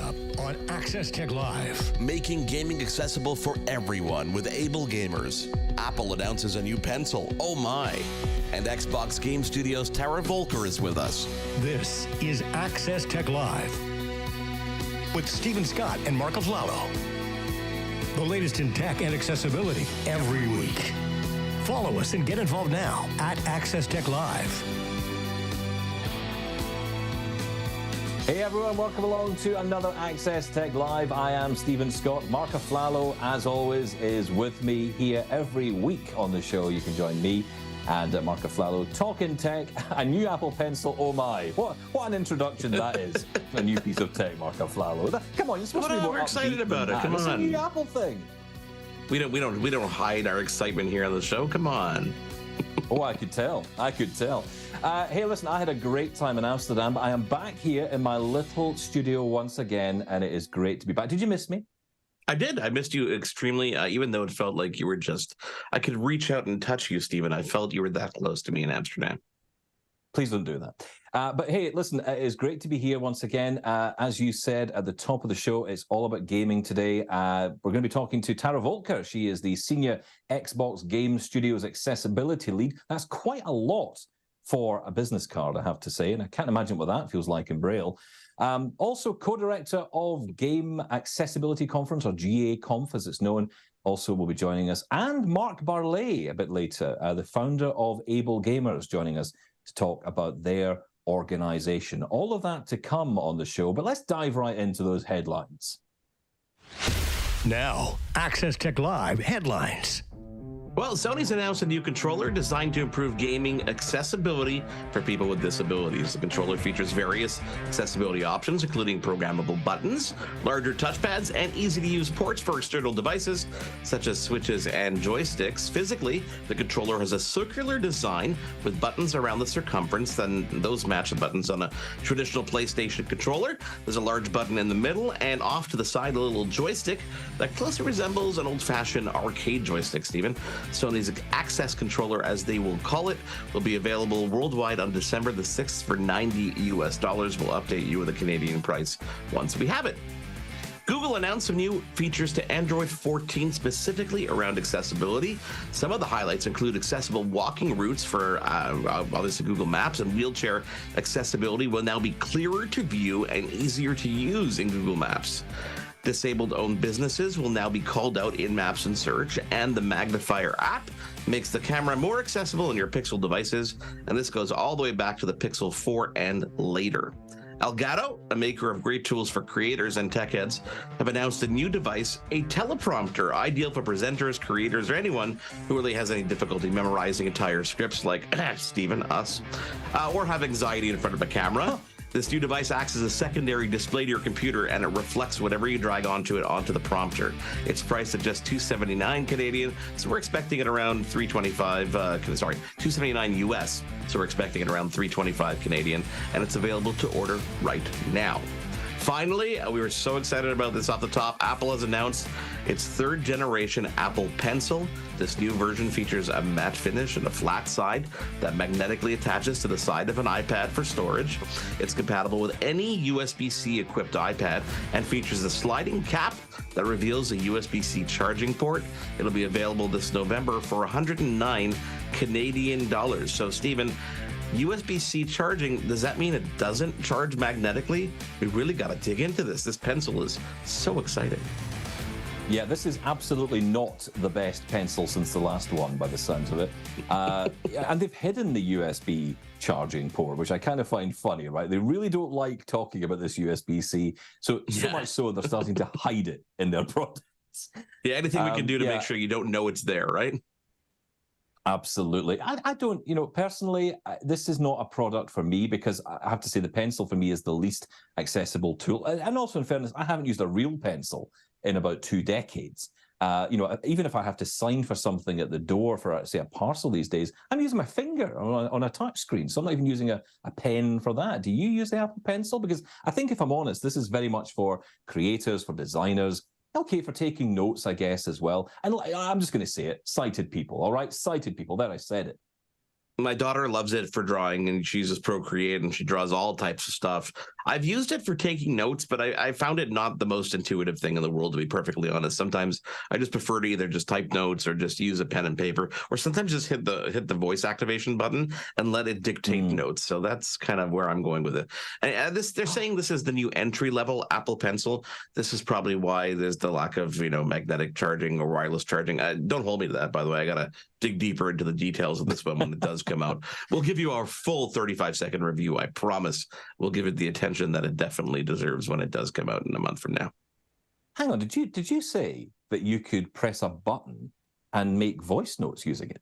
up on Access Tech Live. Making gaming accessible for everyone with Ablegamers. Apple announces a new pencil, oh my. And Xbox Game Studios' Tara Voelker is with us. This is Access Tech Live with Stephen Scott and Marc Aflalo. The latest in tech and accessibility every week. Follow us and get involved now at Access Tech Live. Hey everyone, welcome along to another Access Tech Live. I am Stephen Scott. Marc Aflalo, as always, is with me here every week on the show. You can join me and Marc Aflalo talking tech. A new Apple Pencil, oh my. What an introduction that is. A new piece of tech, Marc Aflalo. Come on, you're supposed to be more we're excited about it. Come It's on. a new Apple thing. We don't hide our excitement here on the show. Come on. Oh, I could tell. Hey, listen, I had a great time in Amsterdam. I am back here in my little studio once again, and it is great to be back. Did you miss me? I did. I missed you extremely, even though it felt like you were I could reach out and touch you, Stephen. I felt you were that close to me in Amsterdam. Please don't do that. But hey, listen, it is great to be here once again. As you said at the top of the show, it's all about gaming today. We're going to be talking to Tara Voelker. She is the Senior Xbox Game Studios Accessibility Lead. That's quite a lot for a business card, I have to say, and I can't imagine what that feels like in Braille. Also, co-director of Game Accessibility Conference, or GA Conf as it's known, also will be joining us. And Mark Barlet a bit later, the founder of Ablegamers, joining us to talk about their organization. All of that to come on the show, but let's dive right into those headlines. Now, Access Tech Live headlines. Well, Sony's announced a new controller designed to improve gaming accessibility for people with disabilities. The controller features various accessibility options, including programmable buttons, larger touchpads, and easy-to-use ports for external devices, such as switches and joysticks. Physically, the controller has a circular design with buttons around the circumference, and those match the buttons on a traditional PlayStation controller. There's a large button in the middle, and off to the side, a little joystick that closely resembles an old-fashioned arcade joystick, Stephen. Sony's Access controller, as they will call it, will be available worldwide on December the 6th for $90 US. We'll update you with a Canadian price once we have it. Google announced some new features to Android 14 specifically around accessibility. Some of the highlights include accessible walking routes for obviously Google Maps, and wheelchair accessibility will now be clearer to view and easier to use in Google Maps. Disabled-owned businesses will now be called out in Maps and Search, and the Magnifier app makes the camera more accessible in your Pixel devices, and this goes all the way back to the Pixel 4 and later. Elgato, a maker of great tools for creators and tech heads, have announced a new device, a teleprompter, ideal for presenters, creators, or anyone who really has any difficulty memorizing entire scripts like Stephen, us, or have anxiety in front of a camera. This new device acts as a secondary display to your computer, and it reflects whatever you drag onto the prompter. It's priced at just $279 Canadian, so we're expecting it around $279 US, so we're expecting it around $325 Canadian, and it's available to order right now. Finally, we were so excited about this off the top. Apple has announced its third generation Apple Pencil. This new version features a matte finish and a flat side that magnetically attaches to the side of an iPad for storage. It's compatible with any USB-C equipped iPad and features a sliding cap that reveals a USB-C charging port. It'll be available this November for $109 Canadian. So, Stephen, USB-C charging, does that mean it doesn't charge magnetically? We really got to dig into this. This pencil is so exciting. Yeah, this is absolutely not the best pencil since the last one, by the sounds of it. And they've hidden the USB charging port, which I kind of find funny, right? They really don't like talking about this USB-C, so much so they're starting to hide it in their products. Yeah, anything we can do to make sure you don't know it's there, right? Absolutely. I don't, personally, this is not a product for me, because I have to say the pencil for me is the least accessible tool. And also, in fairness, I haven't used a real pencil in about 2 decades. Even if I have to sign for something at the door for, say, a parcel these days, I'm using my finger on a touch screen. So I'm not even using a pen for that. Do you use the Apple Pencil? Because I think, if I'm honest, this is very much for creators, for designers, okay, for taking notes, I guess, as well. And I'm just going to say it, sighted people, all right? Sighted people. There, I said it. My daughter loves it for drawing, and she uses Procreate, and she draws all types of stuff. I've used it for taking notes, but I found it not the most intuitive thing in the world, to be perfectly honest. Sometimes I just prefer to either just type notes or just use a pen and paper, or sometimes just hit the voice activation button and let it dictate notes. So that's kind of where I'm going with it. And they're saying this is the new entry level Apple Pencil. This is probably why there's the lack of magnetic charging or wireless charging. Don't hold me to that, by the way. I gotta dig deeper into the details of this one when it does come out. We'll give you our full 35-second review. I promise we'll give it the attention that it definitely deserves when it does come out in a month from now. Hang on, did you say that you could press a button and make voice notes using it?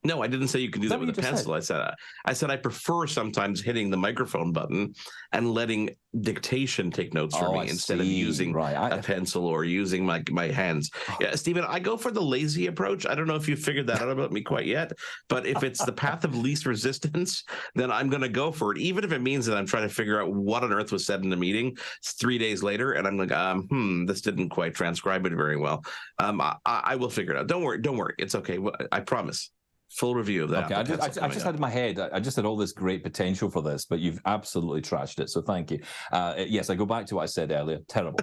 No, I didn't say you could do that with a pencil. Said? I said I prefer sometimes hitting the microphone button and letting dictation take notes for me instead of using a pencil or using my hands. Yeah, Stephen, I go for the lazy approach. I don't know if you figured that out about me quite yet, but if it's the path of least resistance, then I'm going to go for it, even if it means that I'm trying to figure out what on earth was said in the meeting 3 days later, and I'm like, this didn't quite transcribe it very well. I will figure it out. Don't worry. It's okay. I promise. Full review of that. Okay, I just had in my head, I just had all this great potential for this, but you've absolutely trashed it. So thank you. Yes, I go back to what I said earlier. Terrible.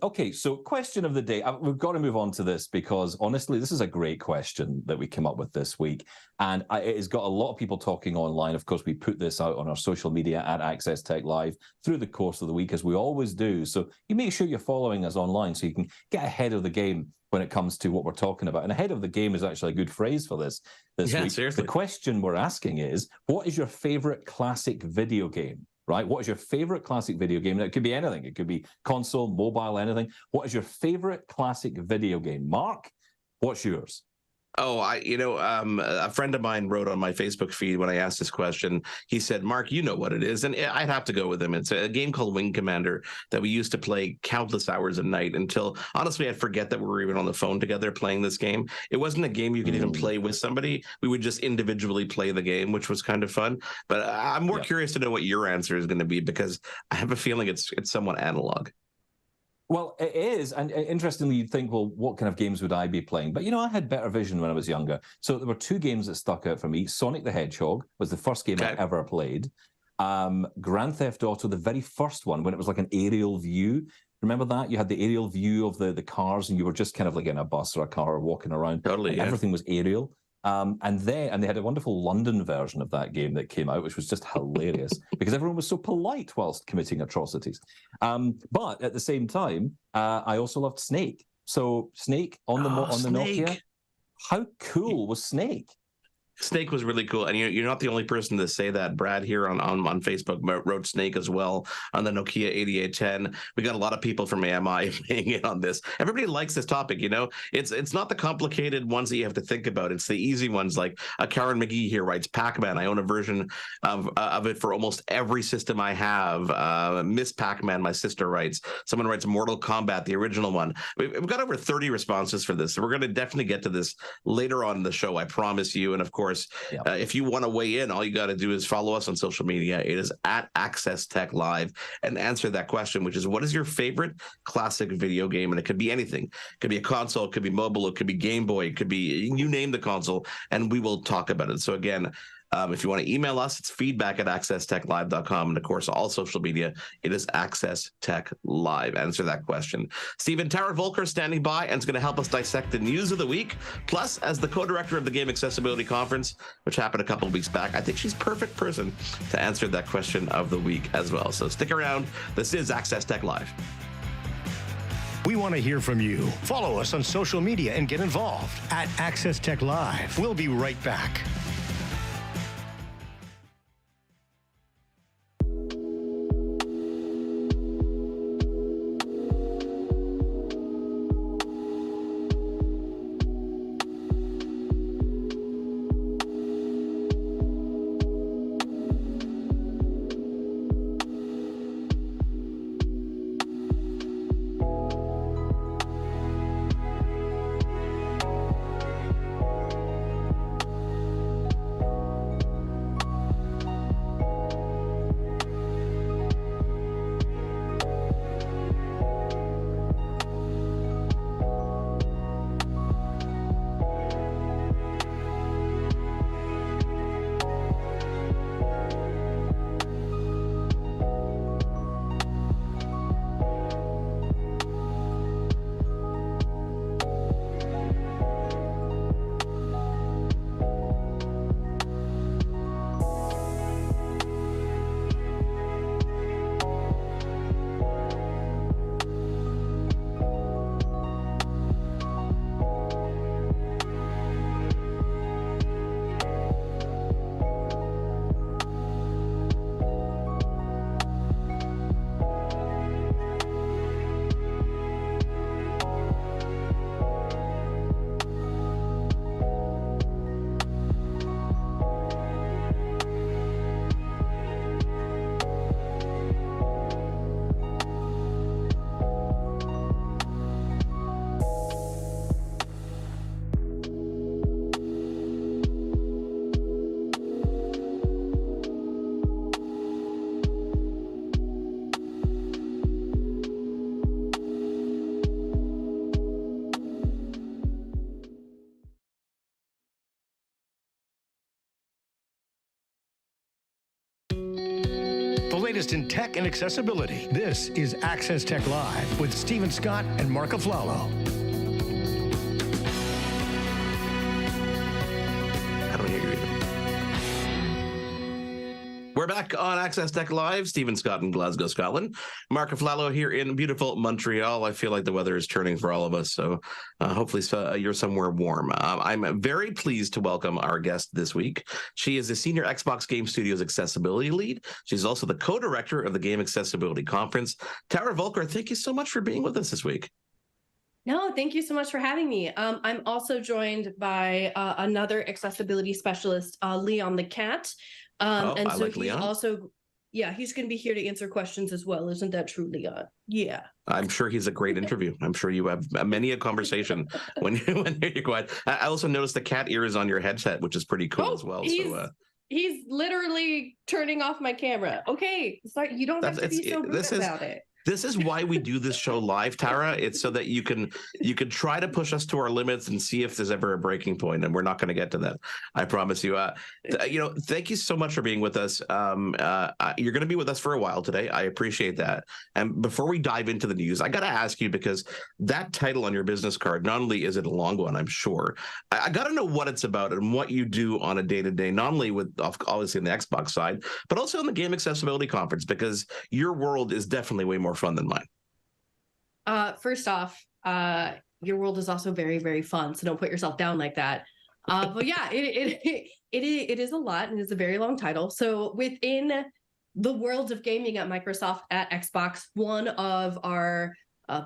Okay, so question of the day. We've got to move on to this because honestly, this is a great question that we came up with this week. And it has got a lot of people talking online. Of course, we put this out on our social media at Access Tech Live through the course of the week, as we always do. So you make sure you're following us online so you can get ahead of the game when it comes to what we're talking about. And ahead of the game is actually a good phrase for this week. Seriously. The question we're asking is, what is your favorite classic video game? Right? What is your favorite classic video game? Now, it could be anything. It could be console, mobile, anything. What is your favorite classic video game? Mark, what's yours? Oh, a friend of mine wrote on my Facebook feed when I asked this question. He said, Mark, you know what it is. And I'd have to go with him. It's a game called Wing Commander that we used to play countless hours a night until, honestly, I'd forget that we were even on the phone together playing this game. It wasn't a game you could even play with somebody. We would just individually play the game, which was kind of fun. But I'm more curious to know what your answer is going to be, because I have a feeling it's somewhat analog. Well, it is. And interestingly, you'd think, well, what kind of games would I be playing? But, I had better vision when I was younger. So there were two games that stuck out for me. Sonic the Hedgehog was the first game I ever played. Grand Theft Auto, the very first one, when it was like an aerial view. Remember that? You had the aerial view of the cars, and you were just kind of like in a bus or a car walking around. Totally, yeah. Everything was aerial. And they had a wonderful London version of that game that came out, which was just hilarious because everyone was so polite whilst committing atrocities. But at the same time, I also loved Snake. So Snake on the Nokia. How cool was Snake? Snake was really cool, and you're not the only person to say that. Brad here on Facebook wrote Snake as well on the Nokia 8810. We got a lot of people from AMI weighing in on this. Everybody likes this topic, It's not the complicated ones that you have to think about. It's the easy ones, like Karen McGee here writes Pac-Man. I own a version of it for almost every system I have. Miss Pac-Man, my sister writes. Someone writes Mortal Kombat, the original one. We've got over 30 responses for this, so we're going to definitely get to this later on in the show, I promise you. And of course, if you want to weigh in, all you got to do is follow us on social media. It is at Access Tech Live, and answer that question, which is, what is your favorite classic video game? And it could be anything. It could be a console, it could be mobile, it could be Game Boy, it could be, you name the console, and we will talk about it. So again, if you want to email us, it's feedback@accesstechlive.com. And of course, all social media, it is Access Tech Live. Answer that question. Stephen, Tara Voelker standing by and is going to help us dissect the news of the week. Plus, as the co-director of the Game Accessibility Conference, which happened a couple of weeks back, I think she's perfect person to answer that question of the week as well. So stick around. This is Access Tech Live. We want to hear from you. Follow us on social media and get involved at Access Tech Live. We'll be right back. latest in tech and accessibility. This is Access Tech Live with Stephen Scott and Marc Aflalo. I don't hear you either. We're back on Access Tech Live. Stephen Scott in Glasgow, Scotland. Marc Aflalo here in beautiful Montreal. I feel like the weather is turning for all of us, so hopefully you're somewhere warm. I'm very pleased to welcome our guest this week. She is the Senior Xbox Game Studios Accessibility Lead. She's also the co-director of the Game Accessibility Conference. Tara Voelker, thank you so much for being with us this week. No, thank you so much for having me. I'm also joined by another accessibility specialist, Leon the Cat. And so he's Leon. Also, he's going to be here to answer questions as well. Isn't that true, Leon? Yeah. I'm sure he's a great interview. I'm sure you have many a conversation when you're quiet. I also noticed the cat ears on your headset, which is pretty cool as well. He's literally turning off my camera. Okay, sorry, you don't have to be so rude about it. This is why we do this show live, Tara. It's so that you can try to push us to our limits and see if there's ever a breaking point, and we're not going to get to that. I promise you. Thank you so much for being with us. You're going to be with us for a while today. I appreciate that. And before we dive into the news, I got to ask you, because that title on your business card, not only is it a long one, I'm sure, I got to know what it's about and what you do on a day-to-day, not only with obviously on the Xbox side, but also in the Game Accessibility Conference, because your world is definitely way more fun than mine. First off, your world is also very, very fun, so don't put yourself down like that. But yeah, it is a lot, and it's a very long title. So within the world of gaming at Microsoft, at Xbox, one of our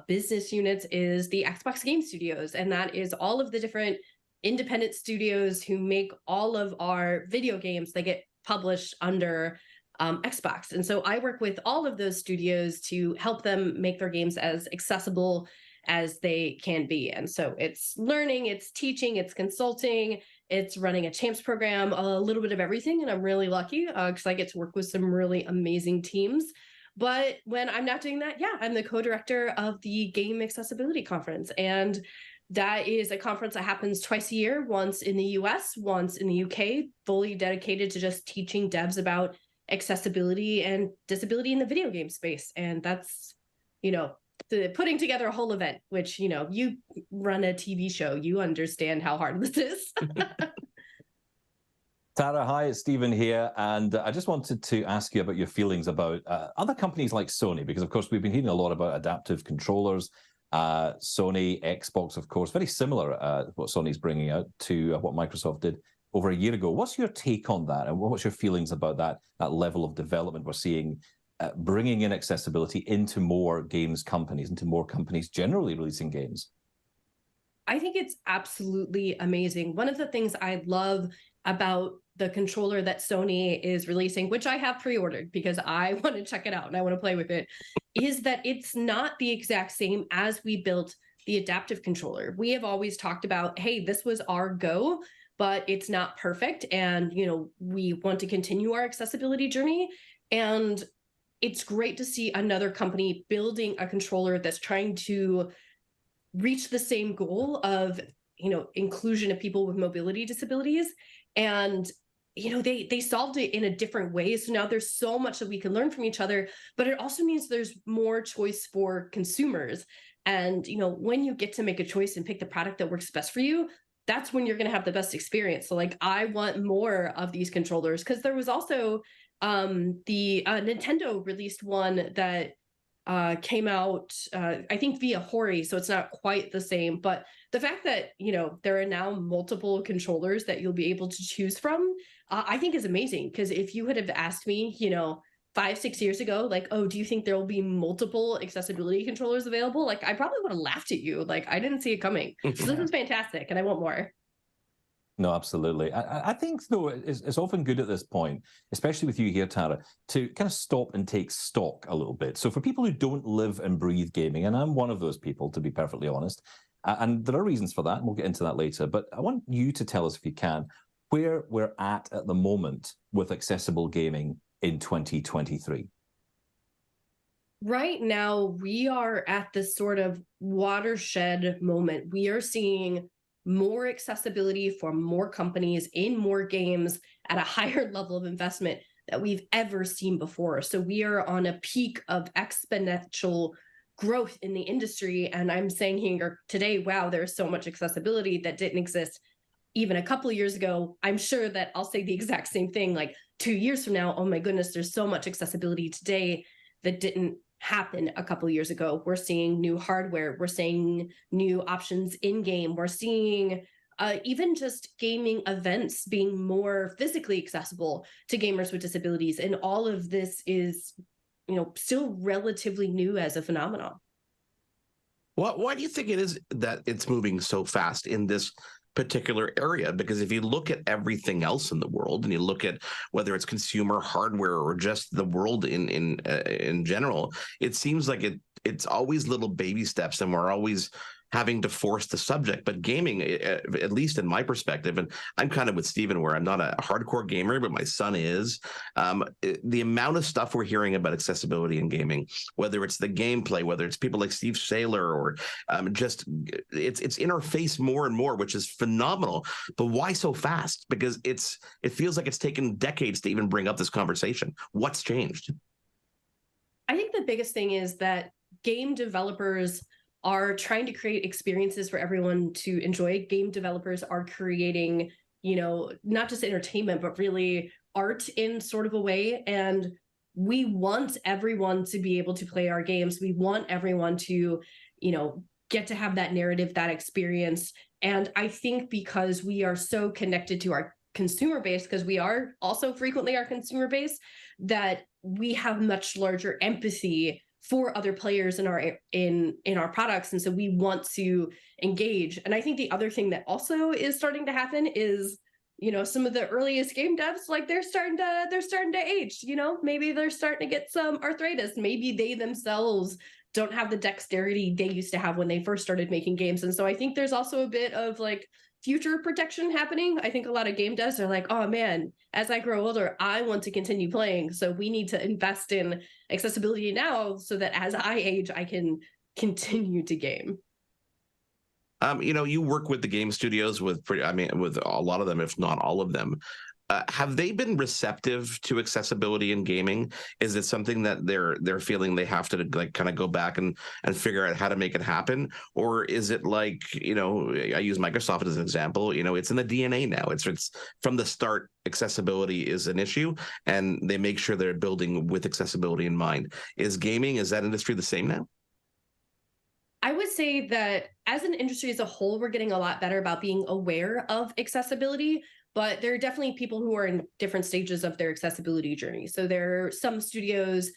business units is the Xbox Game Studios, and that is all of the different independent studios who make all of our video games that get published under Xbox. And so I work with all of those studios to help them make their games as accessible as they can be. And so it's learning, it's teaching, it's consulting, it's running a champs program, a little bit of everything. And I'm really lucky because I get to work with some really amazing teams. But when I'm not doing that, I'm the co-director of the Game Accessibility Conference. And that is a conference that happens twice a year, once in the US, once in the UK, fully dedicated to just teaching devs about accessibility and disability in the video game space. And that's, putting together a whole event, which, you run a TV show, you understand how hard this is. Tara, hi, it's Stephen here. And I just wanted to ask you about your feelings about other companies like Sony, because of course we've been hearing a lot about adaptive controllers. Sony, Xbox, of course, very similar what Sony's bringing out to what Microsoft did over a year ago. What's your take on that, and what's your feelings about that level of development we're seeing, bringing in accessibility into more games companies, into more companies generally releasing games? I think it's absolutely amazing. One of the things I love about the controller that Sony is releasing, which I have pre-ordered because I want to check it out and I want to play with it, is that it's not the exact same as we built the adaptive controller. We have always talked about, hey, this was our go, but it's not perfect. And, we want to continue our accessibility journey. And it's great to see another company building a controller that's trying to reach the same goal of, inclusion of people with mobility disabilities. And, they solved it in a different way. So now there's so much that we can learn from each other, but it also means there's more choice for consumers. And, when you get to make a choice and pick the product that works best for you, that's when you're going to have the best experience. So I want more of these controllers, because there was also the Nintendo released one that came out, I think via Hori, so it's not quite the same. But the fact that, there are now multiple controllers that you'll be able to choose from, I think is amazing. Because if you would have asked me, 5-6 years ago, do you think there will be multiple accessibility controllers available? I probably would have laughed at you. I didn't see it coming. So this is fantastic, and I want more. No, absolutely. I think, though, it's often good at this point, especially with you here, Tara, to kind of stop and take stock a little bit. So for people who don't live and breathe gaming, and I'm one of those people, to be perfectly honest, and there are reasons for that, and we'll get into that later, but I want you to tell us, if you can, where we're at the moment with accessible gaming in 2023. Right now, we are at this sort of watershed moment. We are seeing more accessibility for more companies in more games at a higher level of investment that we've ever seen before. So we are on a peak of exponential growth in the industry. And I'm saying here today, wow, there's so much accessibility that didn't exist even a couple of years ago. I'm sure that I'll say the exact same thing like 2 years from now. Oh my goodness, there's so much accessibility today that didn't happen a couple of years ago. We're seeing new hardware. We're seeing new options in game. We're seeing even just gaming events being more physically accessible to gamers with disabilities. And all of this is, still relatively new as a phenomenon. Why do you think it is that it's moving so fast in this particular area? Because if you look at everything else in the world, and you look at whether it's consumer hardware or just the world in general, it seems like it's always little baby steps, and we're always having to force the subject. But gaming, at least in my perspective, and I'm kind of with Stephen, where I'm not a hardcore gamer, but my son is, the amount of stuff we're hearing about accessibility in gaming, whether it's the gameplay, whether it's people like Steve Saylor, or it's in our face more and more, which is phenomenal. But why so fast? Because it feels like it's taken decades to even bring up this conversation. What's changed? I think the biggest thing is that game developers are trying to create experiences for everyone to enjoy. Game developers are creating, not just entertainment, but really art in sort of a way. And we want everyone to be able to play our games. We want everyone to, get to have that narrative, that experience. And I think because we are so connected to our consumer base, because we are also frequently our consumer base, that we have much larger empathy for other players in our products. And so we want to engage. And I think the other thing that also is starting to happen is, some of the earliest game devs, like they're starting to age, maybe they're starting to get some arthritis. Maybe they themselves don't have the dexterity they used to have when they first started making games. And so I think there's also a bit of like future protection happening. I think a lot of game devs are like, oh man, as I grow older, I want to continue playing. So we need to invest in accessibility now so that as I age, I can continue to game. You work with the game studios with a lot of them, if not all of them. Have they been receptive to accessibility in gaming? Is it something that they're feeling they have to like kind of go back and figure out how to make it happen? Or is it like, I use Microsoft as an example, it's in the DNA now. It's from the start, accessibility is an issue, and they make sure they're building with accessibility in mind. Is that industry the same now? I would say that as an industry as a whole, we're getting a lot better about being aware of accessibility. But there are definitely people who are in different stages of their accessibility journey. So there are some studios,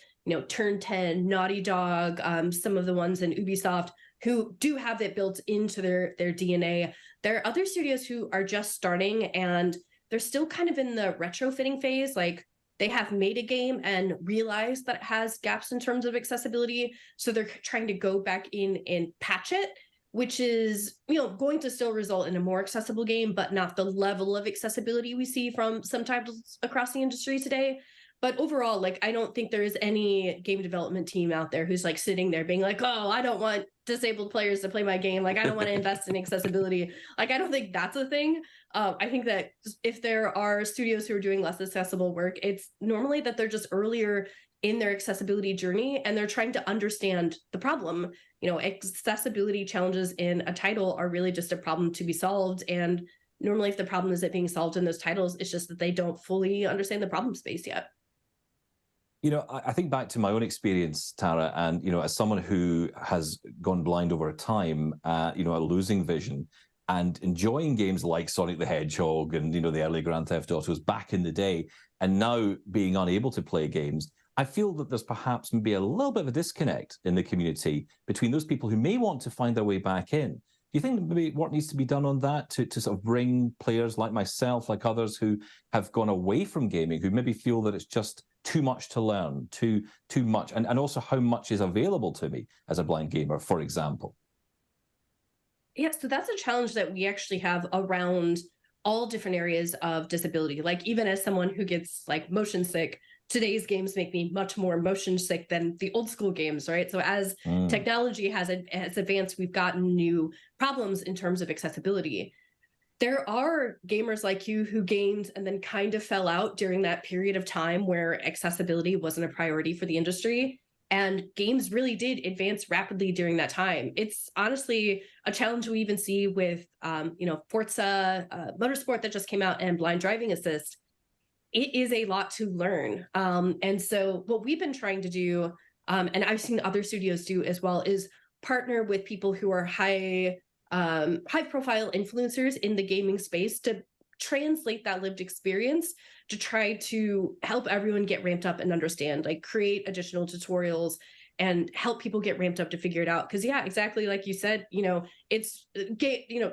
Turn 10, Naughty Dog, some of the ones in Ubisoft who do have it built into their DNA. There are other studios who are just starting and they're still kind of in the retrofitting phase. Like they have made a game and realized that it has gaps in terms of accessibility. So they're trying to go back in and patch it, which is, going to still result in a more accessible game, but not the level of accessibility we see from some titles across the industry today. But overall, like, I don't think there is any game development team out there who's like sitting there being like, oh, I don't want disabled players to play my game. Like, I don't want to invest in accessibility. Like, I don't think that's a thing. I think that if there are studios who are doing less accessible work, it's normally that they're just earlier in their accessibility journey and they're trying to understand the problem. Accessibility challenges in a title are really just a problem to be solved. And normally if the problem isn't being solved in those titles, it's just that they don't fully understand the problem space yet. I think back to my own experience, Tara, and, as someone who has gone blind over time, losing vision and enjoying games like Sonic the Hedgehog and, the early Grand Theft Autos back in the day, and now being unable to play games, I feel that there's perhaps maybe a little bit of a disconnect in the community between those people who may want to find their way back in. Do you think maybe what needs to be done on that to sort of bring players like myself, like others who have gone away from gaming, who maybe feel that it's just too much to learn, too much, and also how much is available to me as a blind gamer, for example? Yeah, so that's a challenge that we actually have around all different areas of disability. Like even as someone who gets like motion sick, today's games make me much more motion sick than the old school games, right? So as technology has advanced, we've gotten new problems in terms of accessibility. There are gamers like you who gamed and then kind of fell out during that period of time where accessibility wasn't a priority for the industry. And games really did advance rapidly during that time. It's honestly a challenge we even see with, Forza Motorsport that just came out and blind driving assist. It is a lot to learn. And so what we've been trying to do, and I've seen other studios do as well, is partner with people who are high profile influencers in the gaming space to translate that lived experience to try to help everyone get ramped up and understand, like create additional tutorials and help people get ramped up to figure it out. Because yeah, exactly like you said,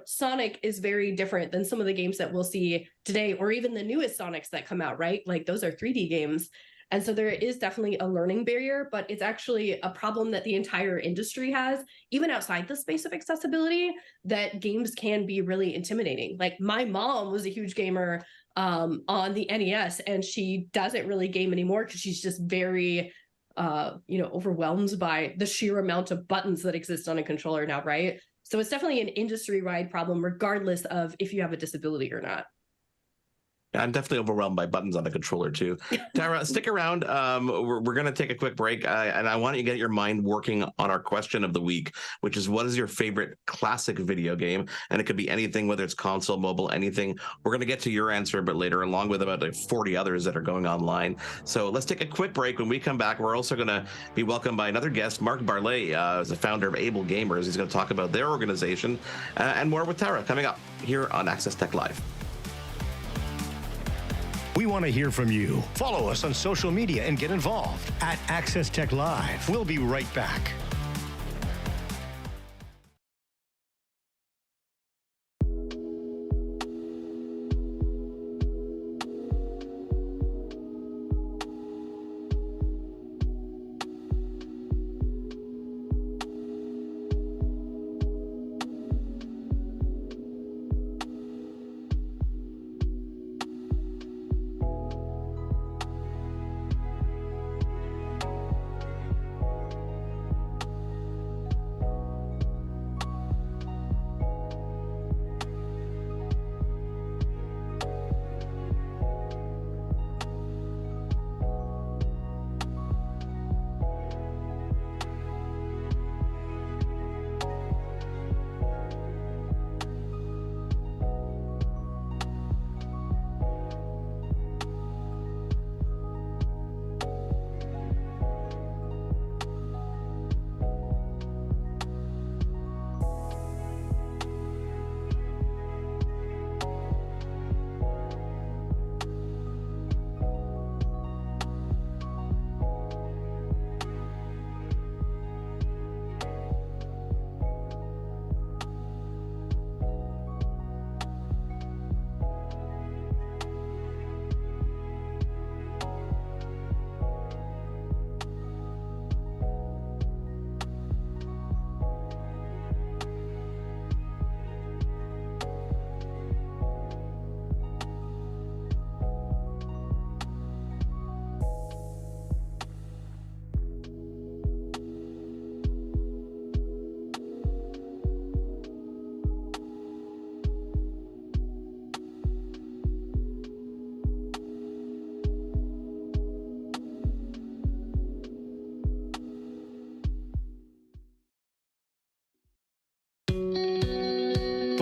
Sonic is very different than some of the games that we'll see today, or even the newest Sonics that come out, right? Like those are 3D games. And so there is definitely a learning barrier, but it's actually a problem that the entire industry has, even outside the space of accessibility, that games can be really intimidating. Like my mom was a huge gamer on the NES, and she doesn't really game anymore because she's just very, overwhelmed by the sheer amount of buttons that exist on a controller now, right? So it's definitely an industry-wide problem, regardless of if you have a disability or not. I'm definitely overwhelmed by buttons on the controller too. Tara, stick around. We're going to take a quick break, and I want you to get your mind working on our question of the week, which is, what is your favorite classic video game? And it could be anything, whether it's console, mobile, anything. We're going to get to your answer a bit later, along with about 40 others that are going online. So let's take a quick break. When we come back, we're also going to be welcomed by another guest, Marc Barlet, is the founder of Ablegamers. He's going to talk about their organization and more with Tara coming up here on Access Tech Live. We want to hear from you. Follow us on social media and get involved at Access Tech Live. We'll be right back.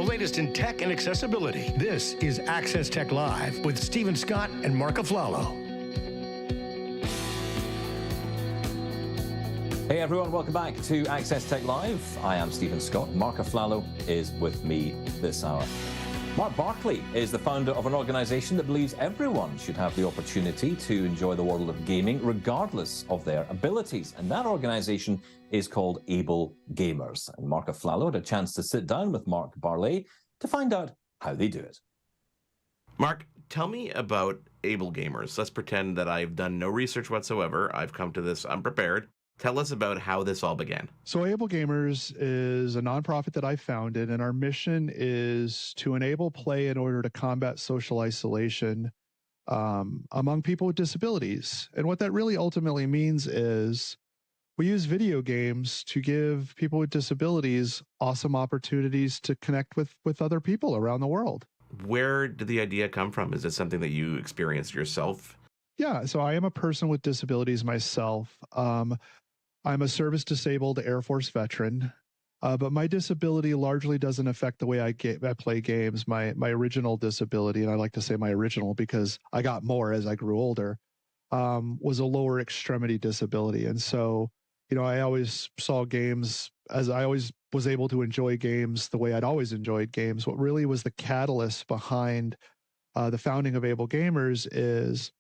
Latest in tech and accessibility. This is Access Tech Live with Stephen Scott and Marc Aflalo. Hey everyone, welcome back to Access Tech Live. I am Stephen Scott. Marc Aflalo is with me this hour. Mark Barkley is the founder of an organization that believes everyone should have the opportunity to enjoy the world of gaming regardless of their abilities. And that organization is called Ablegamers. And Marc Aflalo had a chance to sit down with Marc Barlet to find out how they do it. Marc, tell me about Ablegamers. Let's pretend that I've done no research whatsoever. I've come to this unprepared. Tell us about how this all began. So Ablegamers is a nonprofit that I founded, and our mission is to enable play in order to combat social isolation among people with disabilities. And what that really ultimately means is we use video games to give people with disabilities awesome opportunities to connect with other people around the world. Where did the idea come from? Is it something that you experienced yourself? Yeah, so I am a person with disabilities myself. I'm a service disabled Air Force veteran, but my disability largely doesn't affect the way I play games. My original disability, and I like to say my original because I got more as I grew older, was a lower extremity disability. And so, I always saw games as I always was able to enjoy games the way I'd always enjoyed games. What really was the catalyst behind the founding of Ablegamers is,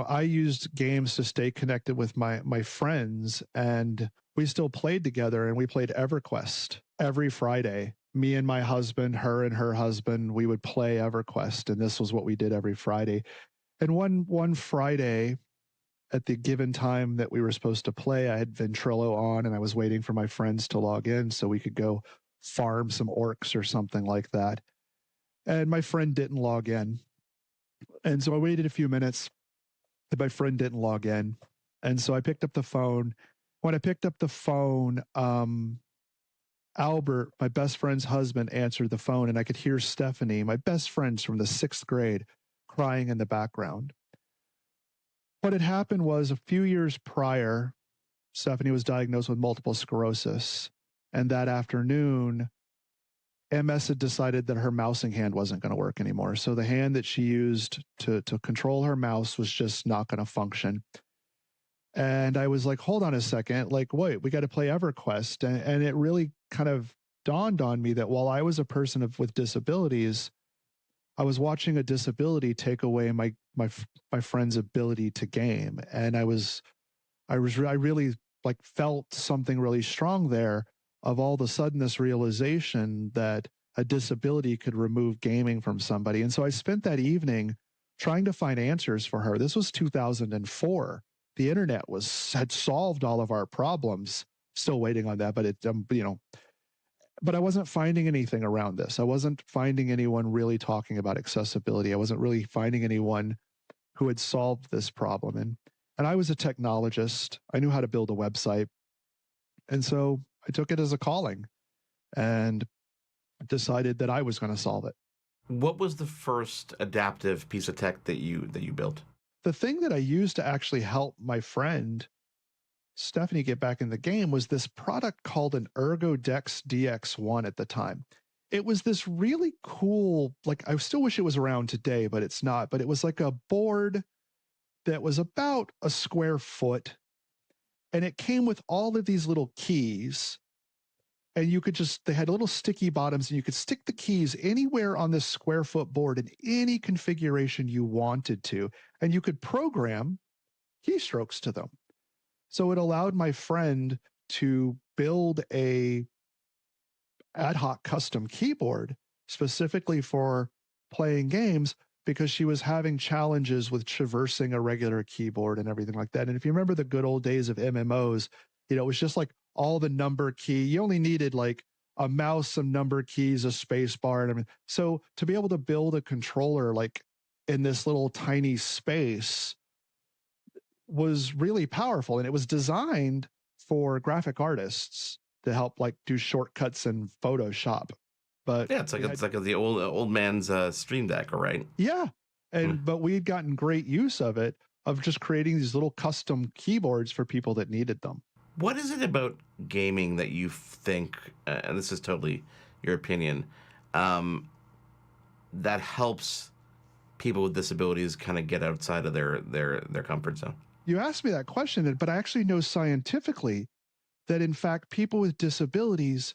I used games to stay connected with my friends, and we still played together, and we played EverQuest every Friday. Me and my husband, her and her husband, we would play EverQuest, and this was what we did every Friday. And one Friday, at the given time that we were supposed to play, I had Ventrilo on, and I was waiting for my friends to log in so we could go farm some orcs or something like that. And my friend didn't log in. And so I waited a few minutes, and my friend didn't log in. And so I picked up the phone. When I picked up the phone, Albert, my best friend's husband, answered the phone, and I could hear Stephanie, my best friends from the 6th grade, crying in the background. What had happened was a few years prior, Stephanie was diagnosed with multiple sclerosis. And that afternoon, MS had decided that her mousing hand wasn't going to work anymore. So the hand that she used to control her mouse was just not going to function. And I was like, hold on a second, like, wait, we got to play EverQuest. And it really kind of dawned on me that while I was a person with disabilities, I was watching a disability take away my friend's ability to game. And I really like felt something really strong there of all of a sudden this realization that a disability could remove gaming from somebody. And so I spent that evening trying to find answers for her. This was 2004. The internet had solved all of our problems. Still waiting on that, but but I wasn't finding anything around this. I wasn't finding anyone really talking about accessibility. I wasn't really finding anyone who had solved this problem. And I was a technologist. I knew how to build a website. And so I took it as a calling and decided that I was going to solve it. What was the first adaptive piece of tech that you built? The thing that I used to actually help my friend Stephanie get back in the game was this product called an ErgoDex DX1 at the time. It was this really cool, like I still wish it was around today, but it's not. But it was like a board that was about a square foot, and it came with all of these little keys, and you could they had little sticky bottoms, and you could stick the keys anywhere on this square foot board in any configuration you wanted to, and you could program keystrokes to them. So it allowed my friend to build a ad hoc custom keyboard specifically for playing games because she was having challenges with traversing a regular keyboard and everything like that. And if you remember the good old days of MMOs, it was just like all the number key. You only needed like a mouse, some number keys, a space bar, and everything. So to be able to build a controller like in this little tiny space was really powerful, and it was designed for graphic artists to help like do shortcuts in Photoshop. But yeah, it's like the old man's Stream Deck, right? Yeah, and but we had gotten great use of it, of just creating these little custom keyboards for people that needed them. What is it about gaming that you think, and this is totally your opinion, that helps people with disabilities kind of get outside of their comfort zone? You asked me that question, but I actually know scientifically that in fact people with disabilities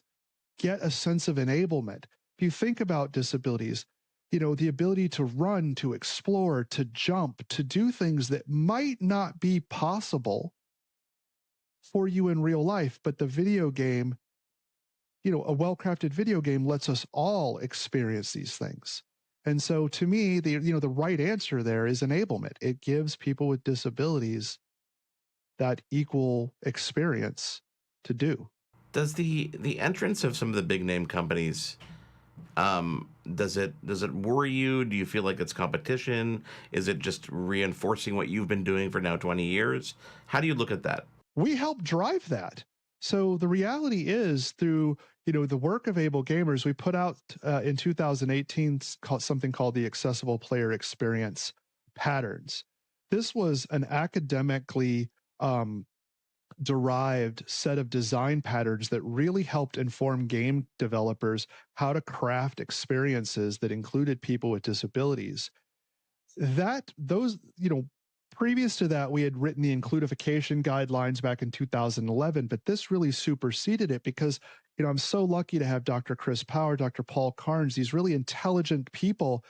get a sense of enablement. If you think about disabilities, the ability to run, to explore, to jump, to do things that might not be possible for you in real life, but the video game, a well-crafted video game lets us all experience these things. And so to me, the right answer there is enablement. It gives people with disabilities that equal experience to do. Does the entrance of some of the big name companies, does it worry you? Do you feel like it's competition? Is it just reinforcing what you've been doing for now 20 years? How do you look at that? We help drive that. So the reality is through, the work of Ablegamers, we put out in 2018 something called the Accessible Player Experience Patterns. This was an academically derived set of design patterns that really helped inform game developers how to craft experiences that included people with disabilities. Previous to that, we had written the includification guidelines back in 2011, but this really superseded it because, I'm so lucky to have Dr. Chris Power, Dr. Paul Carnes, these really intelligent people,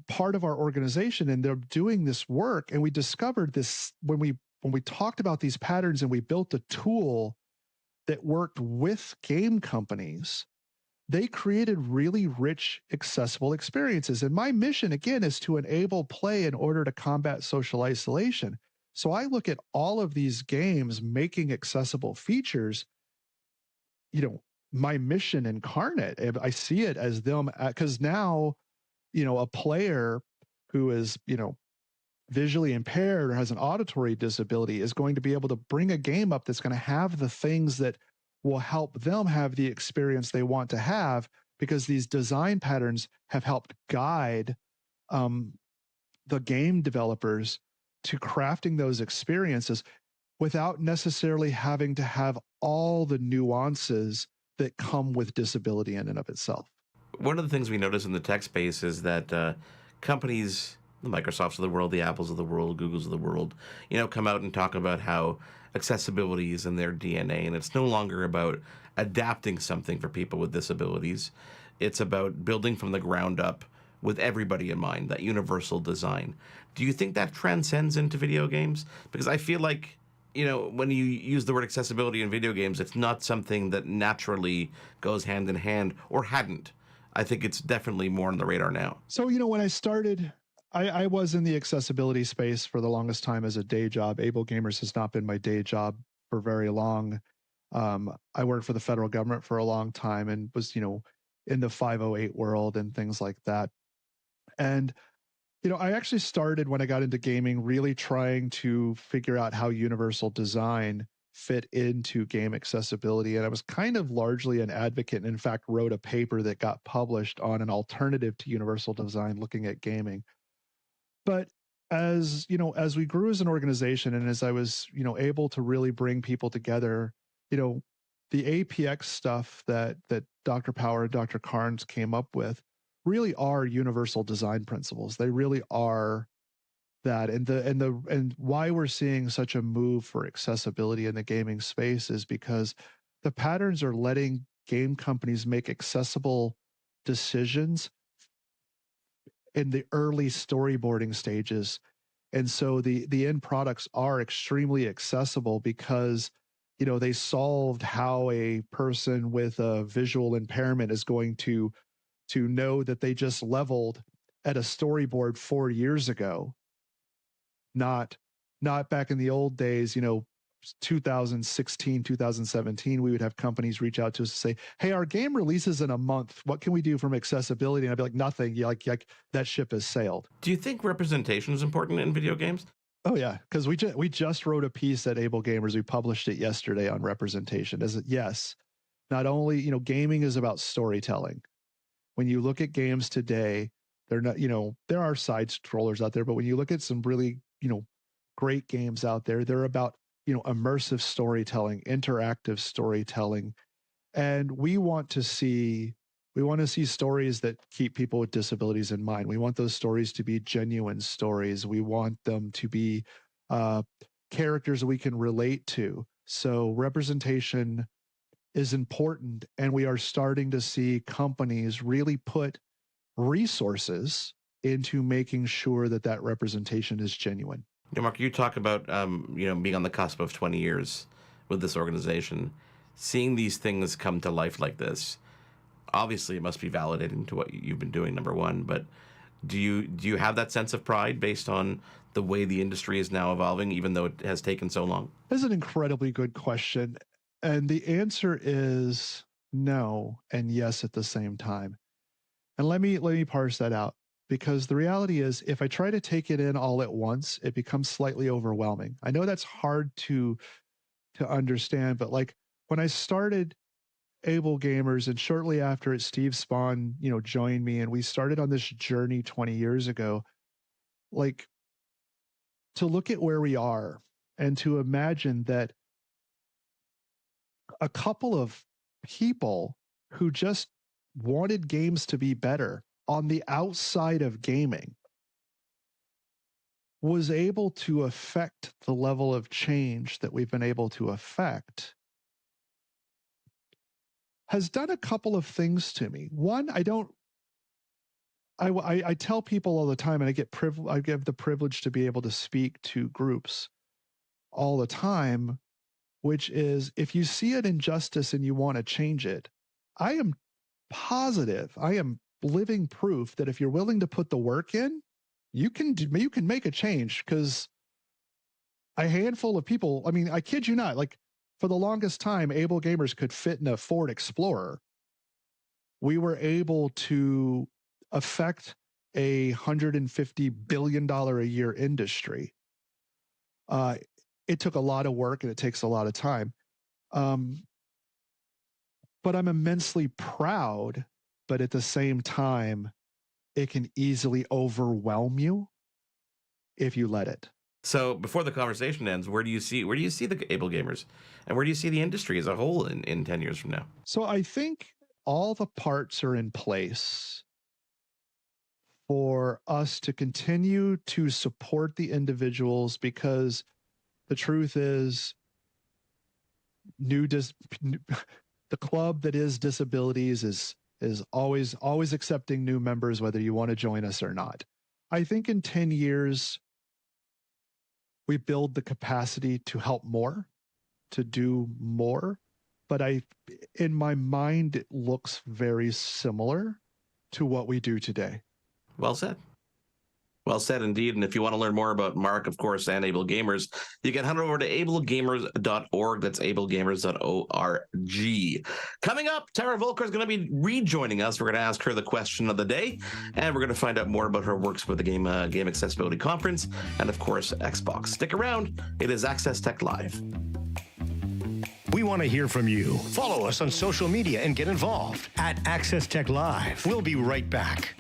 part of our organization, and they're doing this work. And we discovered this when we talked about these patterns, and we built a tool that worked with game companies. They created really rich, accessible experiences. And my mission, again, is to enable play in order to combat social isolation. So I look at all of these games making accessible features, my mission incarnate. I see it as them, because now, a player who is, visually impaired or has an auditory disability is going to be able to bring a game up that's going to have the things that will help them have the experience they want to have, because these design patterns have helped guide the game developers to crafting those experiences without necessarily having to have all the nuances that come with disability in and of itself. One of the things we notice in the tech space is that companies, the Microsofts of the world, the Apples of the world, Googles of the world, come out and talk about how accessibility is in their DNA, and it's no longer about adapting something for people with disabilities. It's about building from the ground up with everybody in mind, that universal design. Do you think that transcends into video games? Because I feel like, when you use the word accessibility in video games, it's not something that naturally goes hand in hand, or hadn't. I think it's definitely more on the radar now. So, when I started, I was in the accessibility space for the longest time as a day job. Ablegamers has not been my day job for very long. I worked for the federal government for a long time and was, in the 508 world and things like that. And, I actually started when I got into gaming really trying to figure out how universal design fit into game accessibility. And I was kind of largely an advocate, and in fact wrote a paper that got published on an alternative to universal design looking at gaming. But as we grew as an organization, and as I was, able to really bring people together, the APX stuff that Dr. Power and Dr. Carnes came up with really are universal design principles. They really are that. And why we're seeing such a move for accessibility in the gaming space is because the patterns are letting game companies make accessible decisions in the early storyboarding stages. And so the end products are extremely accessible because, they solved how a person with a visual impairment is going to know that they just leveled at a storyboard 4 years ago, not back in the old days, 2016, 2017, we would have companies reach out to us and say, hey, our game releases in a month. What can we do from accessibility? And I'd be like, nothing. Like that ship has sailed. Do you think representation is important in video games? Oh yeah, because we just wrote a piece at Ablegamers. We published it yesterday on representation. Yes, not only, gaming is about storytelling. When you look at games today, they're not, there are side scrollers out there, but when you look at some really, great games out there, they're about, immersive storytelling, interactive storytelling. And we want to see stories that keep people with disabilities in mind. We want those stories to be genuine stories. We want them to be characters we can relate to. So representation is important, and we are starting to see companies really put resources into making sure that representation is genuine. Mark, you talk about being on the cusp of 20 years with this organization, seeing these things come to life like this. Obviously, it must be validating to what you've been doing, number one. But do you have that sense of pride based on the way the industry is now evolving, even though it has taken so long? That's an incredibly good question. And the answer is no and yes at the same time. And let me parse that out, because the reality is if I try to take it in all at once, it becomes slightly overwhelming. I know that's hard to understand, but like when I started Ablegamers, and shortly after it, Steve Spahn, joined me, and we started on this journey 20 years ago. Like, to look at where we are and to imagine that a couple of people who just wanted games to be better on the outside of gaming was able to affect the level of change that we've been able to affect has done a couple of things to me. One, I tell people all the time, and I get the privilege to be able to speak to groups all the time, which is, if you see an injustice and you want to change it, I am positive, I am living proof that if you're willing to put the work in, you can make a change. Because a handful of people, I mean, I kid you not, like, for the longest time, Ablegamers could fit in a Ford Explorer. We were able to affect a $150 billion a year industry. It took a lot of work and it takes a lot of time. But I'm immensely proud, but at the same time, it can easily overwhelm you if you let it. So before the conversation ends, where do you see the Ablegamers, and where do you see the industry as a whole in 10 years from now? So I think all the parts are in place for us to continue to support the individuals, because the truth is, the club that is disabilities is always accepting new members, whether you want to join us or not. I think in 10 years, we build the capacity to help more, to do more. But in my mind, it looks very similar to what we do today. Well said. Well said indeed. And if you want to learn more about Marc, of course, and Ablegamers, you can head over to ablegamers.org. That's ablegamers.org. Coming up, Tara Voelker is going to be rejoining us. We're going to ask her the question of the day, and we're going to find out more about her works with the Game Accessibility Conference and, of course, Xbox. Stick around. It is Access Tech Live. We want to hear from you. Follow us on social media and get involved at Access Tech Live. We'll be right back.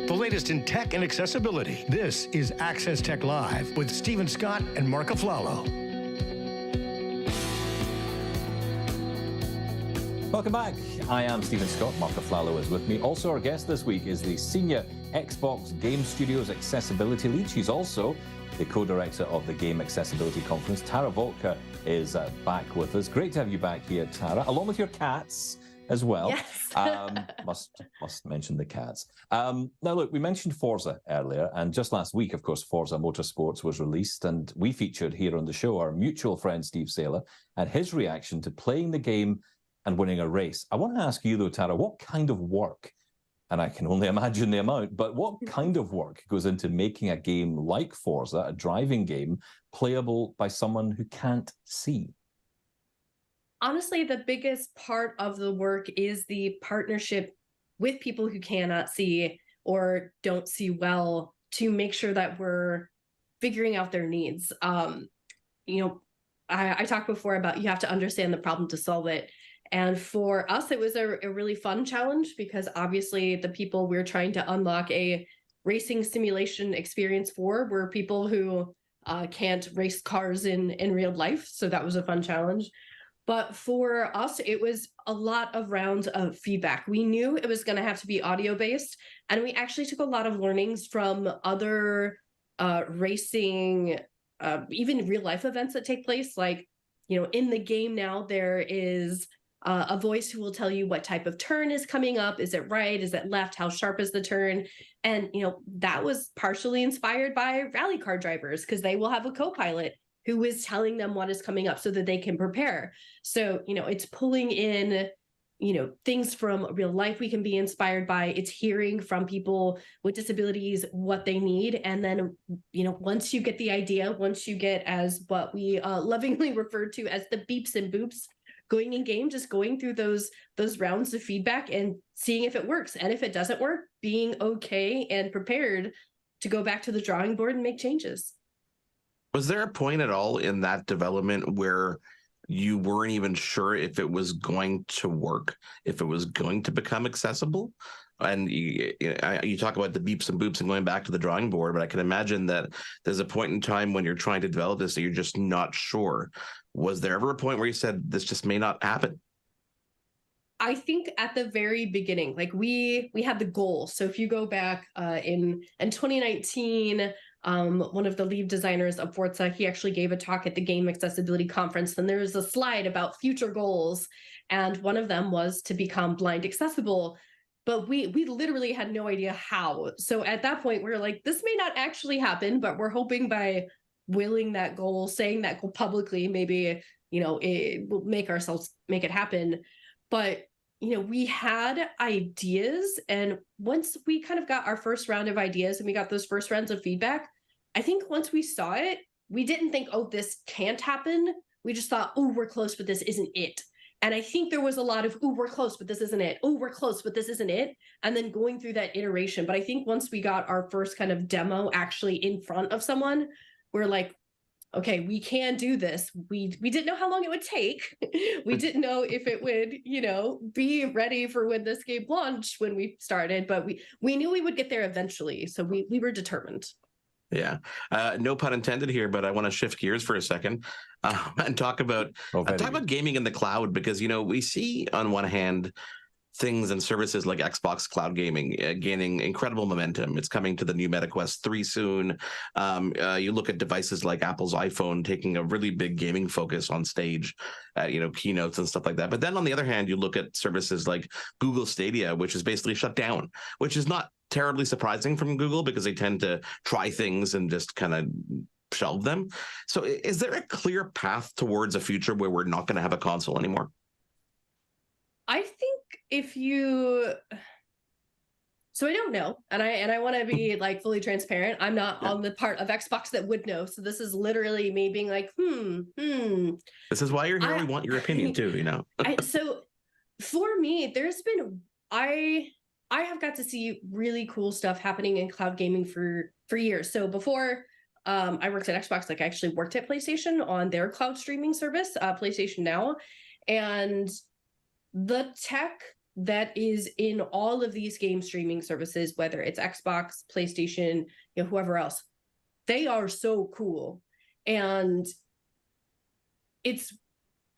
The latest in tech and accessibility. This is Access Tech Live with Stephen Scott and Marc Aflalo. Welcome back. I am Stephen Scott. Marc Aflalo is with me. Also, our guest this week is the Senior Xbox Game Studios Accessibility Lead. She's also the co-director of the Game Accessibility Conference. Tara Voelker is back with us. Great to have you back here, Tara, along with your cats as well. Yes. Must mention the cats. Now, look, we mentioned Forza earlier, and just last week, of course, Forza Motorsports was released, and we featured here on the show our mutual friend Steve Saylor and his reaction to playing the game and winning a race. I want to ask you, though, Tara, what kind of work, and I can only imagine the amount, but what kind of work goes into making a game like Forza, a driving game, playable by someone who can't see? Honestly, the biggest part of the work is the partnership with people who cannot see or don't see well to make sure that we're figuring out their needs. I talked before about you have to understand the problem to solve it. And for us, it was a really fun challenge because obviously the people we're trying to unlock a racing simulation experience for were people who can't race cars in real life. So that was a fun challenge. But for us, it was a lot of rounds of feedback. We knew it was going to have to be audio based, and we actually took a lot of learnings from other racing, even real life events that take place. Like, in the game now, there is a voice who will tell you what type of turn is coming up. Is it right? Is it left? How sharp is the turn? And, that was partially inspired by rally car drivers because they will have a co-pilot who is telling them what is coming up so that they can prepare. So, it's pulling in, things from real life we can be inspired by. It's hearing from people with disabilities what they need. And then, once you get the idea, once you get as what we lovingly refer to as the beeps and boops, going in game, just going through those rounds of feedback and seeing if it works. And if it doesn't work, being okay and prepared to go back to the drawing board and make changes. Was there a point at all in that development where you weren't even sure if it was going to work, if it was going to become accessible? And you talk about the beeps and boops and going back to the drawing board, but I can imagine that there's a point in time when you're trying to develop this that you're just not sure. Was there ever a point where you said this just may not happen? I think at the very beginning, like we had the goal. So if you go back in 2019, one of the lead designers of Forza, he actually gave a talk at the Game Accessibility Conference, and there was a slide about future goals, and one of them was to become blind accessible. But we literally had no idea how. So at that point, we were like, this may not actually happen, but we're hoping by willing that goal, saying that goal publicly, maybe, it will make it happen. But, we had ideas. And once we kind of got our first round of ideas and we got those first rounds of feedback, I think once we saw it, we didn't think, oh, this can't happen. We just thought, oh, we're close, but this isn't it. And I think there was a lot of, oh, we're close, but this isn't it. Oh, we're close, but this isn't it. And then going through that iteration. But I think once we got our first kind of demo actually in front of someone, we're like, okay, we can do this. We didn't know how long it would take. We didn't know if it would, be ready for when this game launched when we started, but we knew we would get there eventually. So we were determined. Yeah. No pun intended here, but I want to shift gears for a second and talk about gaming in the cloud, because, we see on one hand things and services like Xbox Cloud Gaming gaining incredible momentum. It's coming to the new MetaQuest 3 soon. You look at devices like Apple's iPhone taking a really big gaming focus on stage, keynotes and stuff like that. But then on the other hand, you look at services like Google Stadia, which is basically shut down, which is not terribly surprising from Google because they tend to try things and just kind of shelve them. So is there a clear path towards a future where we're not going to have a console anymore? I think so I don't know. And I want to be like fully transparent. I'm not on the part of Xbox that would know. So this is literally me being like, This is why you're here. We want your opinion too, So for me, I have got to see really cool stuff happening in cloud gaming for years. So before I worked at Xbox, I actually worked at PlayStation on their cloud streaming service, PlayStation Now. And the tech that is in all of these game streaming services, whether it's Xbox, PlayStation, whoever else, they are so cool. And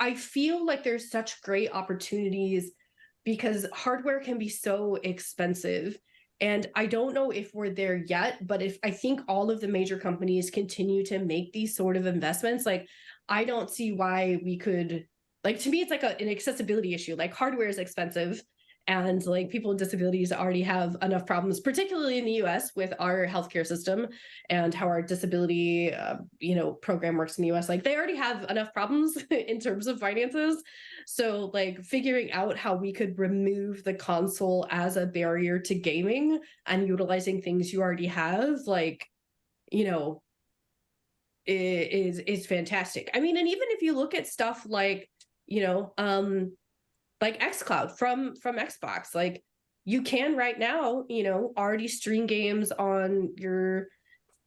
I feel like there's such great opportunities because hardware can be so expensive. And I don't know if we're there yet, but if I think all of the major companies continue to make these sort of investments, like I don't see why we could, like, to me, it's like an accessibility issue. Like hardware is expensive, and like people with disabilities already have enough problems, particularly in the US with our healthcare system and how our disability, program works in the US. Like they already have enough problems in terms of finances. So like figuring out how we could remove the console as a barrier to gaming and utilizing things you already have, like, is fantastic. I mean, and even if you look at stuff like, like xCloud from Xbox, like you can right now, already stream games on your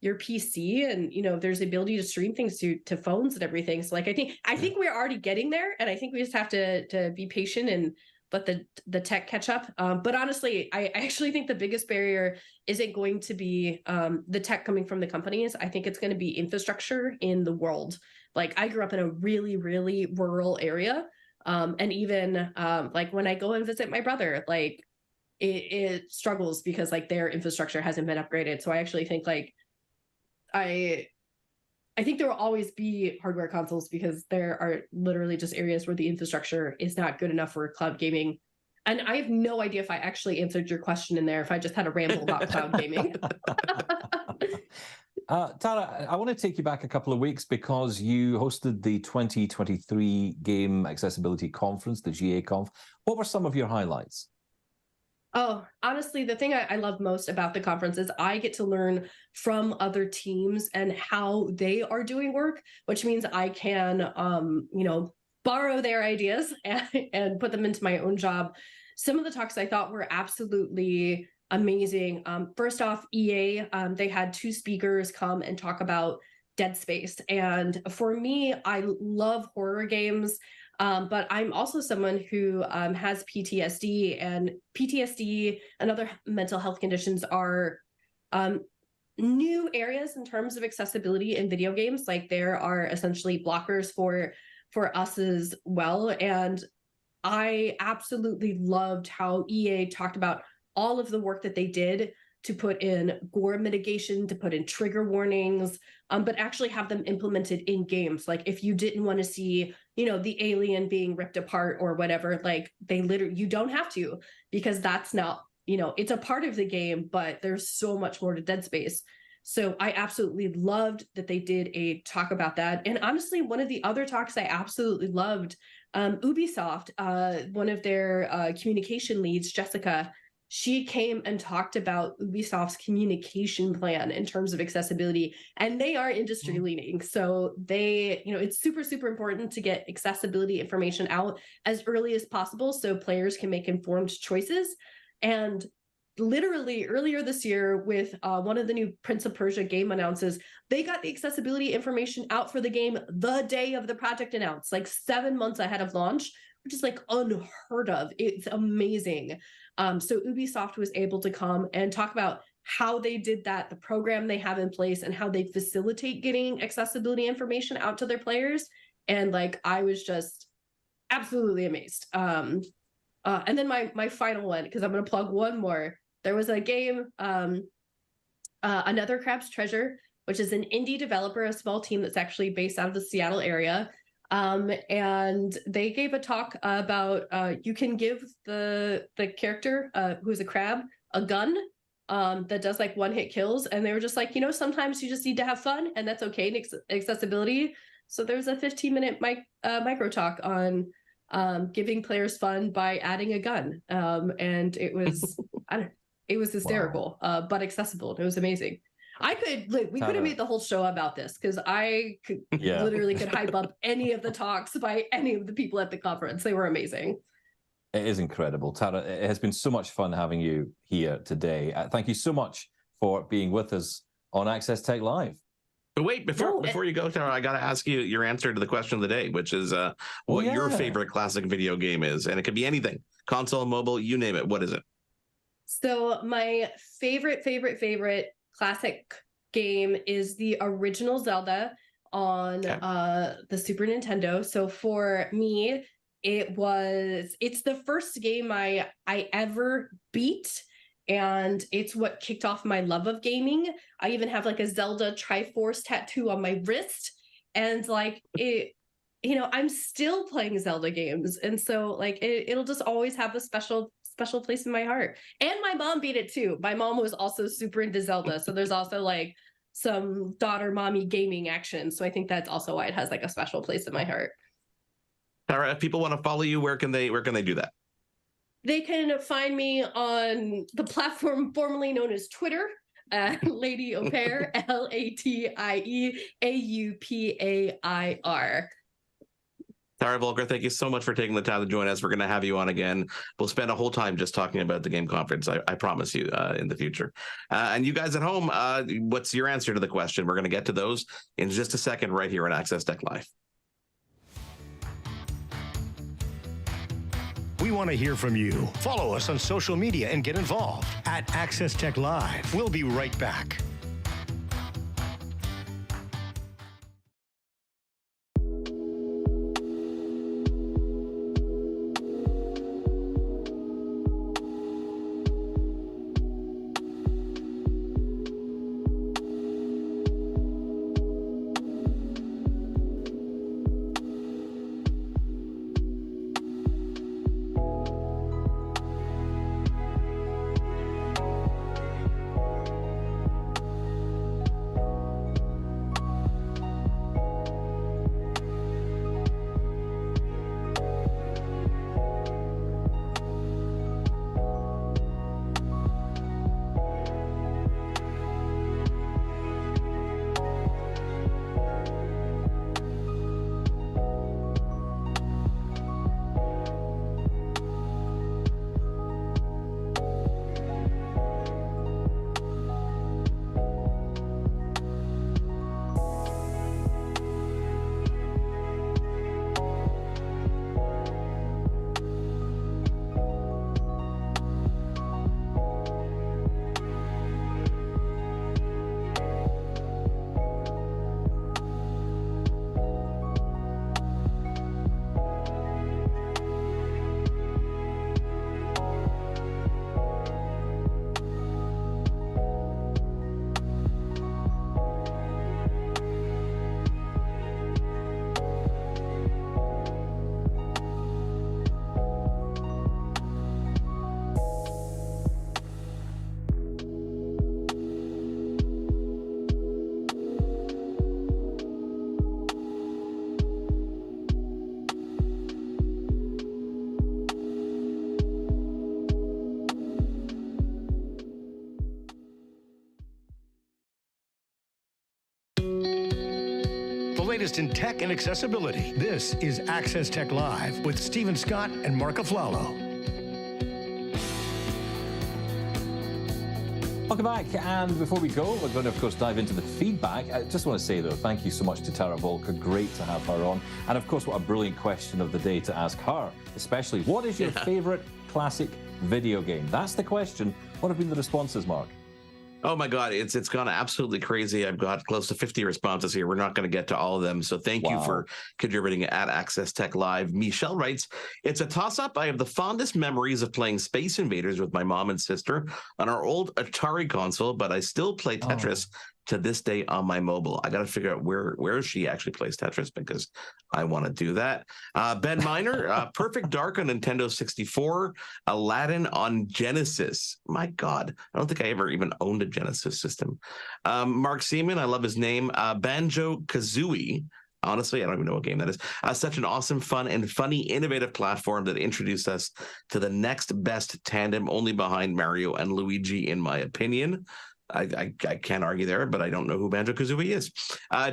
PC, and there's the ability to stream things to phones and everything. So like I think we're already getting there, and I think we just have to be patient and let the tech catch up. But honestly, I actually think the biggest barrier isn't going to be the tech coming from the companies. I think it's going to be infrastructure in the world. Like I grew up in a really, really rural area. And even like when I go and visit my brother, like it struggles because like their infrastructure hasn't been upgraded. So I actually think like I think there will always be hardware consoles because there are literally just areas where the infrastructure is not good enough for cloud gaming. And I have no idea if I actually answered your question in there, if I just had a ramble about cloud gaming. Tara, I want to take you back a couple of weeks because you hosted the 2023 Game Accessibility Conference, the GA Conf. What were some of your highlights? Oh, honestly, the thing I love most about the conference is I get to learn from other teams and how they are doing work, which means I can, borrow their ideas and put them into my own job. Some of the talks I thought were absolutely amazing. First off, EA, they had two speakers come and talk about Dead Space. And for me, I love horror games. But I'm also someone who has PTSD, and PTSD and other mental health conditions are new areas in terms of accessibility in video games. Like there are essentially blockers for us as well. And I absolutely loved how EA talked about all of the work that they did to put in gore mitigation, to put in trigger warnings, but actually have them implemented in games. Like if you didn't want to see, the alien being ripped apart or whatever, like you don't have to, because that's not, it's a part of the game, but there's so much more to Dead Space. So I absolutely loved that they did a talk about that. And honestly, one of the other talks I absolutely loved, Ubisoft, one of their communication leads, Jessica, she came and talked about Ubisoft's communication plan in terms of accessibility, and they are industry leading. So they, it's super, super important to get accessibility information out as early as possible so players can make informed choices. And literally earlier this year with one of the new Prince of Persia game announces, they got the accessibility information out for the game the day of the project announced, like 7 months ahead of launch, which is like unheard of. It's amazing. So Ubisoft was able to come and talk about how they did that, the program they have in place, and how they facilitate getting accessibility information out to their players. And like, I was just absolutely amazed. And then my final one, because I'm going to plug one more. There was a game, Another Crab's Treasure, which is an indie developer, a small team that's actually based out of the Seattle area. And they gave a talk about you can give the character who's a crab a gun that does like one-hit kills. And they were just like, sometimes you just need to have fun, and that's okay in accessibility. So there's a 15-minute micro talk on giving players fun by adding a gun. And it was, it was hysterical, wow. But accessible. It was amazing. We could have made the whole show about this, because I could literally could hype up any of the talks by any of the people at the conference. They were amazing. It is incredible. Tara, it has been so much fun having you here today. Thank you so much for being with us on Access Tech Live. But wait, before you go, Tara, I got to ask you your answer to the question of the day, which is what your favorite classic video game is. And it could be anything, console, mobile, you name it. What is it? So my favorite classic game is the original Zelda on the Super Nintendo. So for me, it's the first game I ever beat, and it's what kicked off my love of gaming. I even have like a Zelda Triforce tattoo on my wrist, and like it, I'm still playing Zelda games, and so like it'll just always have a special place in my heart. And my mom beat it too. My mom was also super into Zelda, so there's also like some daughter mommy gaming action. So I think that's also why it has like a special place in my heart. Tara, if people want to follow you, where can they do that? They can find me on the platform formerly known as Twitter, Lady Au Pair, LATIEAUPAIR. Tara Voelker, thank you so much for taking the time to join us. We're going to have you on again. We'll spend a whole time just talking about the game conference. I promise you in the future. And you guys at home, what's your answer to the question? We're going to get to those in just a second right here on Access Tech Live. We want to hear from you. Follow us on social media and get involved at Access Tech Live. We'll be right back. Latest in tech and accessibility. This is Access Tech Live with Stephen Scott and Marc Aflalo. Welcome back, and before we go, we're going to, of course, dive into the feedback. I just want to say, though, thank you so much to Tara Voelker. Great to have her on. And, of course, what a brilliant question of the day to ask her, especially, what is your favourite classic video game? That's the question. What have been the responses, Marc? Oh my God, it's gone absolutely crazy. I've got close to 50 responses here. We're not going to get to all of them. So thank you for contributing at Access Tech Live. Michelle writes, it's a toss-up. I have the fondest memories of playing Space Invaders with my mom and sister on our old Atari console, but I still play Tetris to this day on my mobile. I got to figure out where she actually plays Tetris because I want to do that. Ben Miner, Perfect Dark on Nintendo 64, Aladdin on Genesis. My God, I don't think I ever even owned a Genesis system. Mark Seaman, I love his name. Banjo-Kazooie. Honestly, I don't even know what game that is. Such an awesome, fun, and funny, innovative platform that introduced us to the next best tandem, only behind Mario and Luigi, in my opinion. I can't argue there, but I don't know who Banjo-Kazooie is.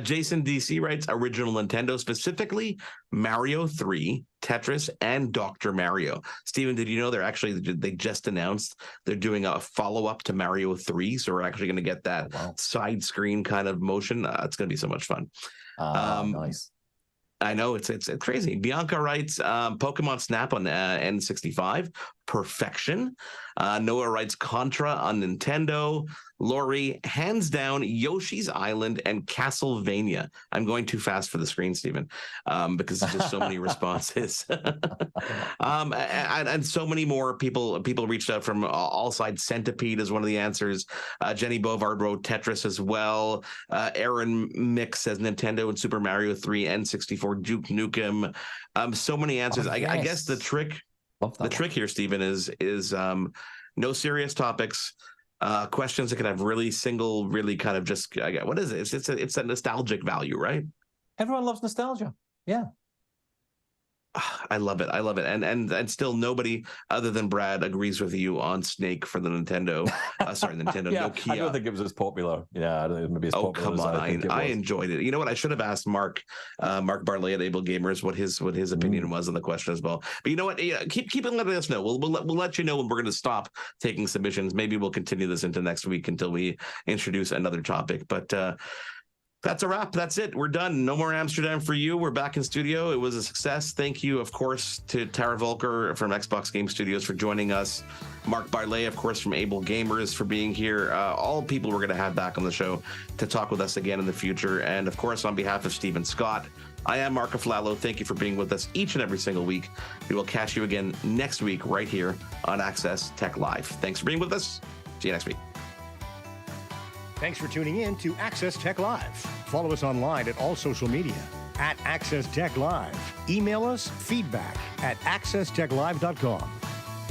Jason DC writes, original Nintendo, specifically Mario 3, Tetris, and Dr. Mario. Steven, did you know they just announced they're doing a follow-up to Mario 3, so we're actually going to get that side screen kind of motion. It's going to be so much fun. Nice. I know it's crazy. Bianca writes, Pokemon Snap on N65, perfection. Noah writes Contra on Nintendo. Lori, hands down, Yoshi's Island and Castlevania. I'm going too fast for the screen, Stephen, because there's just so many responses. And so many more people reached out from all sides. Centipede is one of the answers. Jenny Bovard wrote Tetris as well. Aaron Mick says Nintendo and Super Mario 3, N64, Duke Nukem. So many answers. Oh, yes. I guess the trick here, Stephen, is no serious topics. Questions that could have really kind of just what is it? It's a nostalgic value, right? Everyone loves nostalgia. Yeah. I love it. And still nobody other than Brad agrees with you on Snake for the Nintendo. Nintendo, Yeah, Nokia. I don't think it was as popular. Yeah, I don't think maybe as popular. Come on, I enjoyed it. You know what? I should have asked Mark Barlet at Ablegamers what his opinion was on the question as well. But you know what? Yeah, keep letting us know. We'll let you know when we're going to stop taking submissions. Maybe we'll continue this into next week until we introduce another topic. But that's a wrap. That's it. We're done. No more Amsterdam for you. We're back in studio. It was a success. Thank you, of course, to Tara Voelker from Xbox Game Studios for joining us. Mark Barlet, of course, from Ablegamers for being here. All people we're going to have back on the show to talk with us again in the future. And, of course, on behalf of Stephen Scott, I am Marc Aflalo. Thank you for being with us each and every single week. We will catch you again next week right here on Access Tech Live. Thanks for being with us. See you next week. Thanks for tuning in to Access Tech Live. Follow us online at all social media at Access Tech Live. Email us feedback@accesstechlive.com.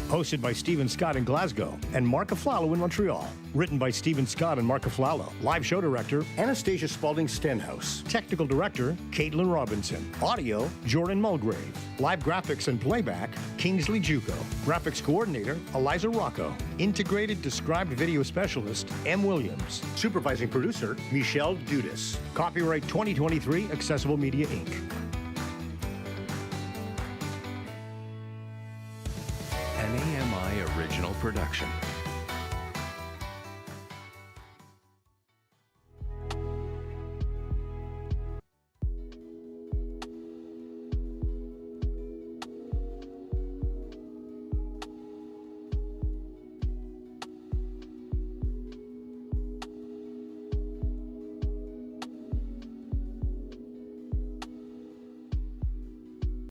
Hosted by Stephen Scott in Glasgow and Marc Aflalo in Montreal. Written by Stephen Scott and Marc Aflalo. Live show director, Anastasia Spalding Stenhouse. Technical director, Caitlin Robinson. Audio, Jordan Mulgrave. Live graphics and playback, Kingsley Juco. Graphics coordinator, Eliza Rocco. Integrated described video specialist, M. Williams. Supervising producer, Michelle Dudas. Copyright 2023, Accessible Media, Inc. An AMI original production.